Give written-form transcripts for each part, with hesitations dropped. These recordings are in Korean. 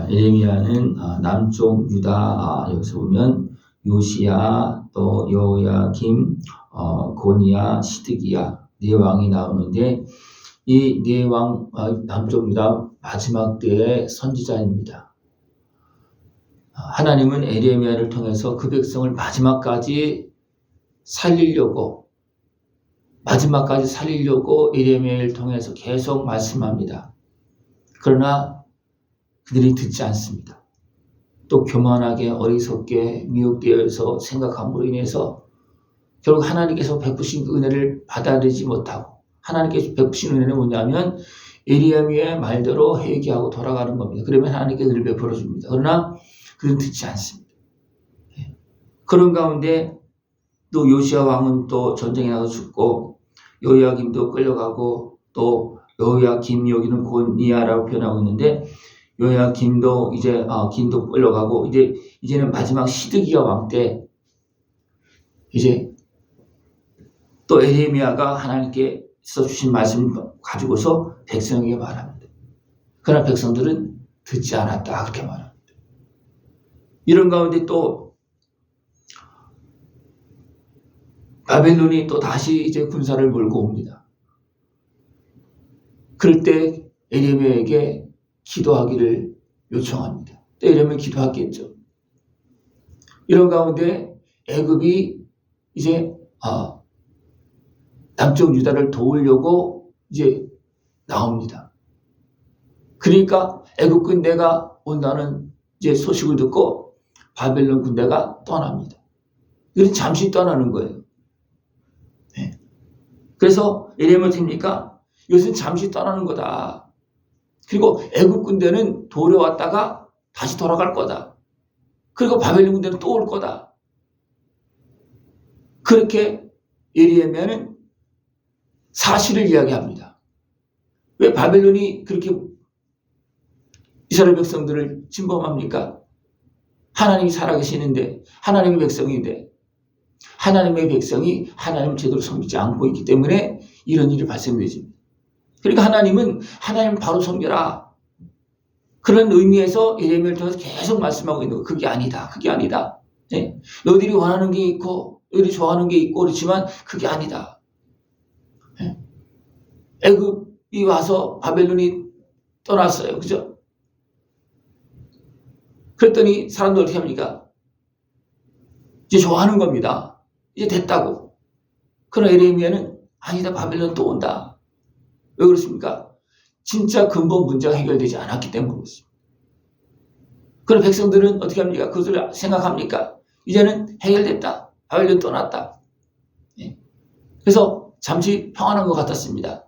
에레미야는 남쪽 유다, 여기서 보면 요시야, 또 여호야김, 고니야, 시드기야 네 왕이 나오는데, 이 네 왕, 남쪽 유다 마지막 때의 선지자입니다. 하나님은 에레미야를 통해서 그 백성을 마지막까지 살리려고 에레미야를 통해서 계속 말씀합니다. 그러나 그들이 듣지 않습니다. 또 교만하게 어리석게 미혹되어서 생각함으로 인해서 결국 하나님께서 베푸신 그 은혜를 받아들이지 못하고, 하나님께서 베푸신 은혜는 뭐냐면 에레미야의 말대로 회개하고 돌아가는 겁니다. 그러면 하나님께 은혜를 베풀어 줍니다. 그러나 그들은 듣지 않습니다. 그런 가운데 또 요시야 왕은 또 전쟁에 나가서 죽고, 여호야김도 끌려가고, 또 여호야김, 여기는 고니야라고 표현하고 있는데, 여호야김도 김도 끌려가고, 이제는 마지막 시드기야 왕 때 이제 또 에레미야가 하나님께서 주신 말씀을 가지고서 백성에게 말합니다. 그러나 백성들은 듣지 않았다, 그렇게 말합니다. 이런 가운데 또 바벨론이 또 다시 이제 군사를 몰고 옵니다. 그럴 때 에레미야에게 기도하기를 요청합니다. 또 에레미야 기도하겠죠. 이런 가운데 애굽이 이제 남쪽 유다를 도우려고 이제 나옵니다. 그러니까 애굽 군대가 온다는 이제 소식을 듣고 바벨론 군대가 떠납니다. 이들은 잠시 떠나는 거예요. 네. 그래서 에레미야 됩니까? 이것은 잠시 떠나는 거다. 그리고 애굽 군대는 도려왔다가 다시 돌아갈 거다. 그리고 바벨론 군대는 또 올 거다. 그렇게 에레미야는 사실을 이야기합니다. 왜 바벨론이 그렇게 이스라엘 백성들을 침범합니까? 하나님이 살아계시는데, 하나님의 백성인데, 하나님의 백성이 하나님을 제대로 섬기지 않고 있기 때문에 이런 일이 발생되지. 그러니까 하나님은 하나님 바로 섬겨라. 그런 의미에서 에레미야를 통해서 계속 말씀하고 있는 거. 그게 아니다. 그게 아니다. 네? 너희들이 원하는 게 있고, 너희들이 좋아하는 게 있고 그렇지만 그게 아니다. 네? 애굽이 와서 바벨론이 떠났어요. 그죠? 그랬더니 사람들 어떻게 합니까? 이제 좋아하는 겁니다. 이제 됐다고. 그러나 에레미야는 아니다, 바벨론 또 온다. 왜 그렇습니까? 진짜 근본 문제가 해결되지 않았기 때문에 그렇습니다. 그럼 백성들은 어떻게 합니까? 그것을 생각합니까? 이제는 해결됐다. 바벨론 떠났다. 그래서 잠시 평안한 것 같았습니다.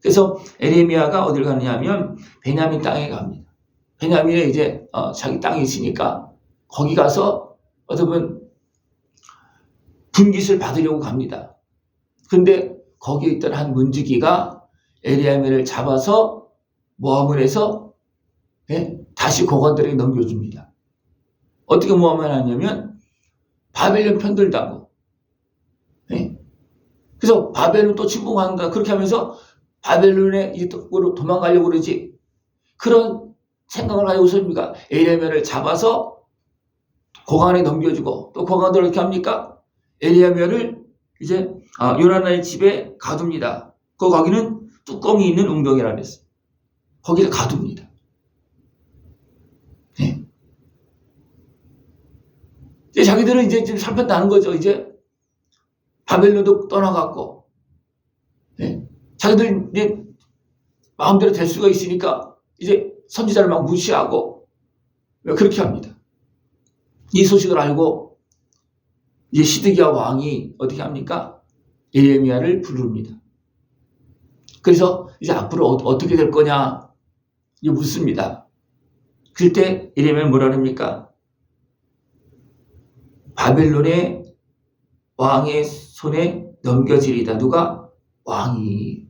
그래서 에레미야가 어디를 가느냐 하면 베냐민 땅에 갑니다. 베냐민에 이제 자기 땅이 있으니까 거기 가서 어떻게 보면 분깃을 받으려고 갑니다. 근데 거기에 있던 한 문지기가 에레미야를 잡아서 모함을 해서 다시 고관들에게 넘겨줍니다. 어떻게 모함을 하냐면 바벨론 편들다고. 그래서 바벨론 또 침공한다. 그렇게 하면서 바벨론에 도망가려고 그러지. 그런 생각을 가지고 있습니까? 에레미야를 잡아서 고관에 넘겨주고, 또 고관들 어떻게 합니까? 에레미야를 이제 요나단의 집에 가둡니다. 거기는 뚜껑이 있는 웅덩이라 그랬어요. 거기를 가둡니다. 네. 이제 자기들은 이제 좀 살폈다는 거죠. 이제 바벨론도 떠나갔고, 네. 자기들 이제 마음대로 될 수가 있으니까 이제 선지자를 막 무시하고 그렇게 합니다. 이 소식을 알고 이제 시드기야 왕이 어떻게 합니까? 에레미야를 부릅니다. 그래서 이제 앞으로 어떻게 될 거냐 이제 묻습니다. 그때 에레미야는 뭐라 합니까? 바벨론의 왕의 손에 넘겨지리다. 누가? 왕이.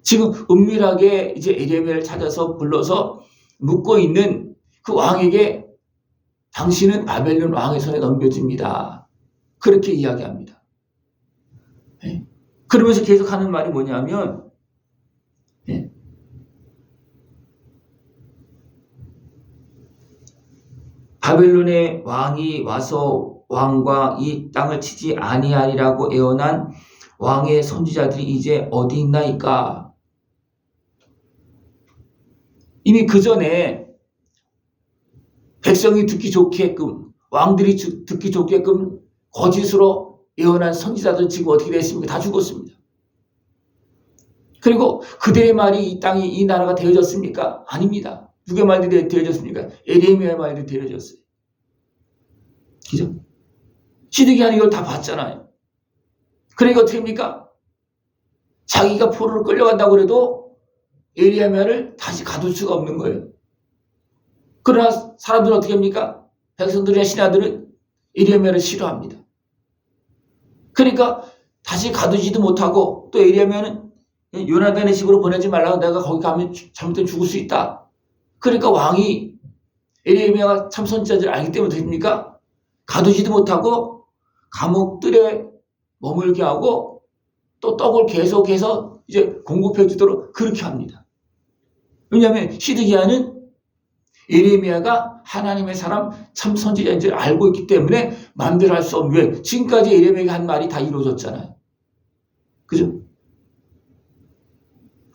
지금 은밀하게 이제 에레미야를 찾아서 불러서 묻고 있는 그 왕에게 당신은 바벨론 왕의 손에 넘겨집니다. 그렇게 이야기합니다. 네. 그러면서 계속 하는 말이 뭐냐면, 네. 바벨론의 왕이 와서 왕과 이 땅을 치지 아니하리라고 예언한 왕의 선지자들이 이제 어디 있나이까? 이미 그 전에 백성이 듣기 좋게끔, 왕들이 듣기 좋게끔 거짓으로 예언한 선지자들 지금 어떻게 됐습니까? 다 죽었습니다. 그리고 그들의 말이 이 땅이, 이 나라가 되어졌습니까? 아닙니다. 누구의 말들이 되어졌습니까? 에레미야의 말들이 되어졌어요. 그죠? 시드기야는 이걸 다 봤잖아요. 그러니까 어떻게 합니까? 자기가 포로로 끌려간다고 해도 에레미야를 다시 가둘 수가 없는 거예요. 그러나 사람들은 어떻게 합니까? 백성들이나 신하들은 에레미야를 싫어합니다. 그러니까 다시 가두지도 못하고 또 에레미야는 요나단의 집으로 보내지 말라고, 내가 거기 가면 잘못되면 죽을 수 있다. 그러니까 왕이 에레미야가 참 선지자를 알기 때문에 어떻게 됩니까? 가두지도 못하고 감옥들에 머물게 하고 또 떡을 계속해서 이제 공급해 주도록 그렇게 합니다. 왜냐하면 시드기야는 에레미야가 하나님의 사람 참 선지자인 줄 알고 있기 때문에 마음대로 할 수 없는, 왜? 지금까지 에레미야가 한 말이 다 이루어졌잖아요. 그죠?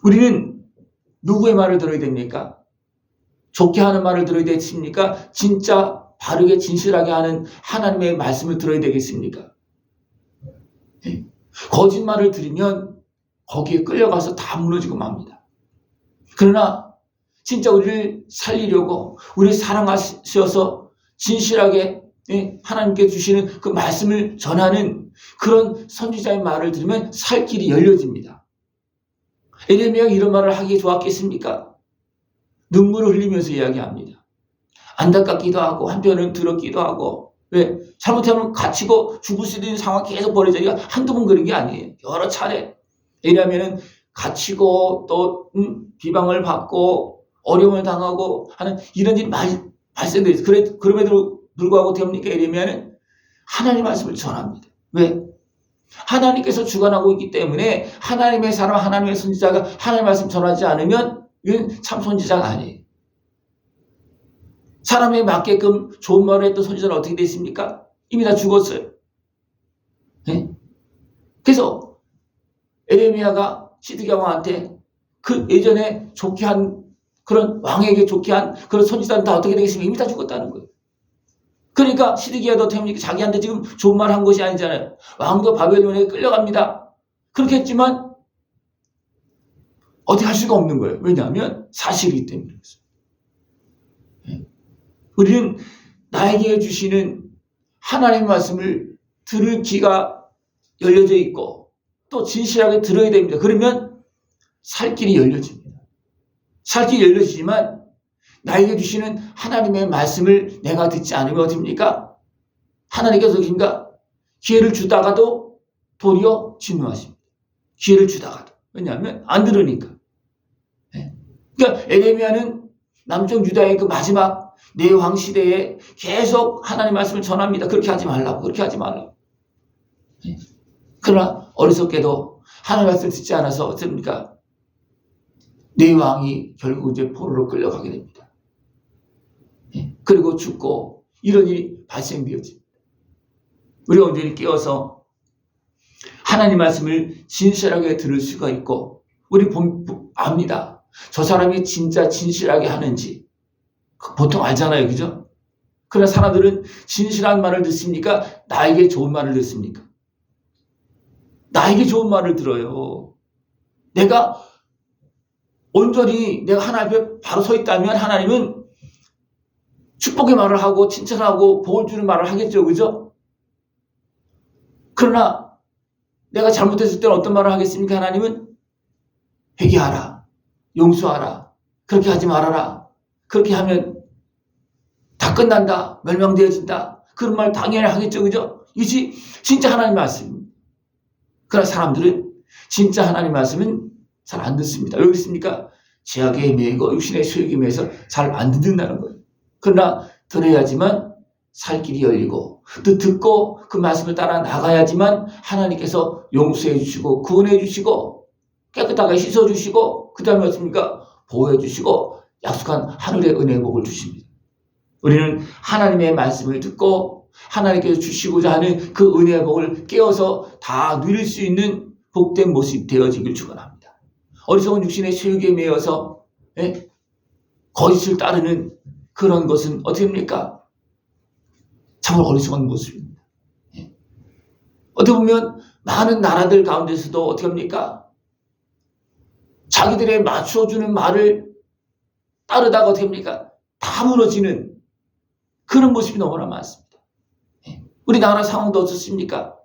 우리는 누구의 말을 들어야 됩니까? 좋게 하는 말을 들어야 되겠습니까? 진짜 바르게 진실하게 하는 하나님의 말씀을 들어야 되겠습니까? 거짓말을 들으면 거기에 끌려가서 다 무너지고 맙니다. 그러나 진짜 우리를 살리려고, 우리 사랑하셔서 진실하게 하나님께 주시는 그 말씀을 전하는 그런 선지자의 말을 들으면 살 길이 열려집니다. 에레미야가 이런 말을 하기에 좋았겠습니까? 눈물을 흘리면서 이야기합니다. 안타깝기도 하고 한편은 더럽기도 하고, 왜? 잘못하면 갇히고 죽을 수 있는 상황이 계속 벌어지니까 한두 번 그런 게 아니에요. 여러 차례. 왜냐하면 갇히고 또 비방을 받고 어려움을 당하고 하는 이런 일이 발생돼요. 그럼에도 불구하고 됩니까? 에레미야는 하나님의 말씀을 전합니다. 왜? 하나님께서 주관하고 있기 때문에 하나님의 사람, 하나님의 선지자가 하나님의 말씀 전하지 않으면 이건 참 선지자가 아니에요. 사람에 맞게끔 좋은 말을 했던 선지자는 어떻게 됐습니까? 이미 다 죽었어요. 네? 그래서 에레미야가 시드기야 왕한테 그 예전에 좋게 한 그런 왕에게 좋게 한 그런 선지자는 다 어떻게 되겠습니까? 이미 다 죽었다는 거예요. 그러니까 시드기야도 때문에 자기한테 지금 좋은 말 한 것이 아니잖아요. 왕도 바벨론에 끌려갑니다. 그렇게 했지만 어떻게 할 수가 없는 거예요. 왜냐하면 사실이기 때문에. 우리는 나에게 주시는 하나님의 말씀을 들을 귀가 열려져 있고 또 진실하게 들어야 됩니다. 그러면 살 길이 열려집니다. 살 길이 열려지지만 나에게 주시는 하나님의 말씀을 내가 듣지 않으면 어떻습니까? 하나님께서 어떻습니까? 기회를 주다가도 도리어 진노하십니다. 기회를 주다가도. 왜냐하면 안 들으니까. 그러니까 에레미야는 남쪽 유다의 그 마지막 내왕 시대에 계속 하나님 말씀을 전합니다. 그렇게 하지 말라고, 그렇게 하지 말라고. 그러나 어리석게도 하나님 말씀을 듣지 않아서 어떻습니까? 내왕이 결국 이제 포로로 끌려가게 됩니다. 그리고 죽고 이런 일이 발생되어집니다. 우리가 온전히 깨어서 하나님 말씀을 진실하게 들을 수가 있고, 우리 압니다. 저 사람이 진짜 진실하게 하는지 보통 알잖아요. 그죠? 그러나 사람들은 진실한 말을 듣습니까? 나에게 좋은 말을 듣습니까? 나에게 좋은 말을 들어요. 내가 온전히 내가 하나님 앞에 바로 서 있다면 하나님은 축복의 말을 하고 칭찬하고 복을 주는 말을 하겠죠. 그죠? 그러나 내가 잘못했을 때는 어떤 말을 하겠습니까? 하나님은 회개하라, 용서하라, 그렇게 하지 말아라, 그렇게 하면 다 끝난다, 멸망되어진다, 그런 말 당연히 하겠죠. 그죠? 이것이 진짜 하나님 말씀입니다. 그러나 사람들은 진짜 하나님 말씀은 잘 안 듣습니다. 왜 그렇습니까? 죄악에 매이고 육신의 소욕에 매여서 잘 안 듣는다는 거예요. 그러나 들어야지만 살 길이 열리고, 또 듣고 그 말씀을 따라 나가야지만 하나님께서 용서해 주시고 구원해 주시고 깨끗하게 씻어 주시고 그 다음에 어떻습니까? 보호해 주시고 약속한 하늘의 은혜의 복을 주십니다. 우리는 하나님의 말씀을 듣고 하나님께서 주시고자 하는 그 은혜의 복을 깨어서 다 누릴 수 있는 복된 모습이 되어지길 축원합니다. 어리석은 육신의 세욕에 매여서 거짓을 따르는 그런 것은 어떻게 합니까? 정말 어리석은 모습입니다. 어떻게 보면 많은 나라들 가운데서도 어떻게 합니까? 자기들의 맞춰주는 말을 따르다가 어떻게 합니까? 다 무너지는 그런 모습이 너무나 많습니다. 우리나라 상황도 어떻습니까?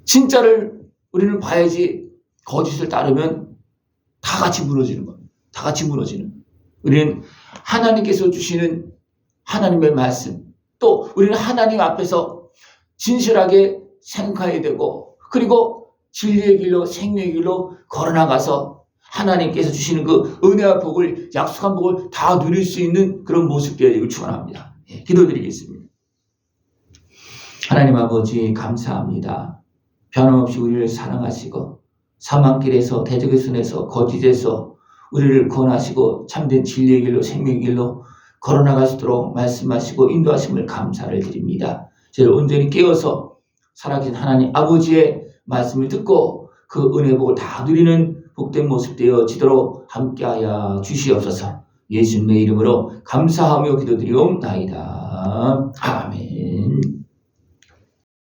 진짜를 우리는 봐야지 거짓을 따르면 다 같이 무너지는 겁니다. 다 같이 무너지는. 우리는 하나님께서 주시는 하나님의 말씀, 또 우리는 하나님 앞에서 진실하게 생각해야 되고, 그리고 진리의 길로 생명의 길로 걸어나가서 하나님께서 주시는 그 은혜와 복을, 약속한 복을 다 누릴 수 있는 그런 모습 되어지길 축원합니다. 기도드리겠습니다. 하나님 아버지 감사합니다. 변함없이 우리를 사랑하시고 사망길에서 대적의 손에서 거짓에서 우리를 구원하시고 참된 진리의 길로 생명의 길로 걸어나갈 수 있도록 말씀하시고 인도하심을 감사를 드립니다. 저를 온전히 깨어서 살아계신 하나님 아버지의 말씀을 듣고 그 은혜의 복을 다 누리는 복된 모습 되어지도록 함께하여 주시옵소서. 예수님의 이름으로 감사하며 기도드리옵나이다. 아멘.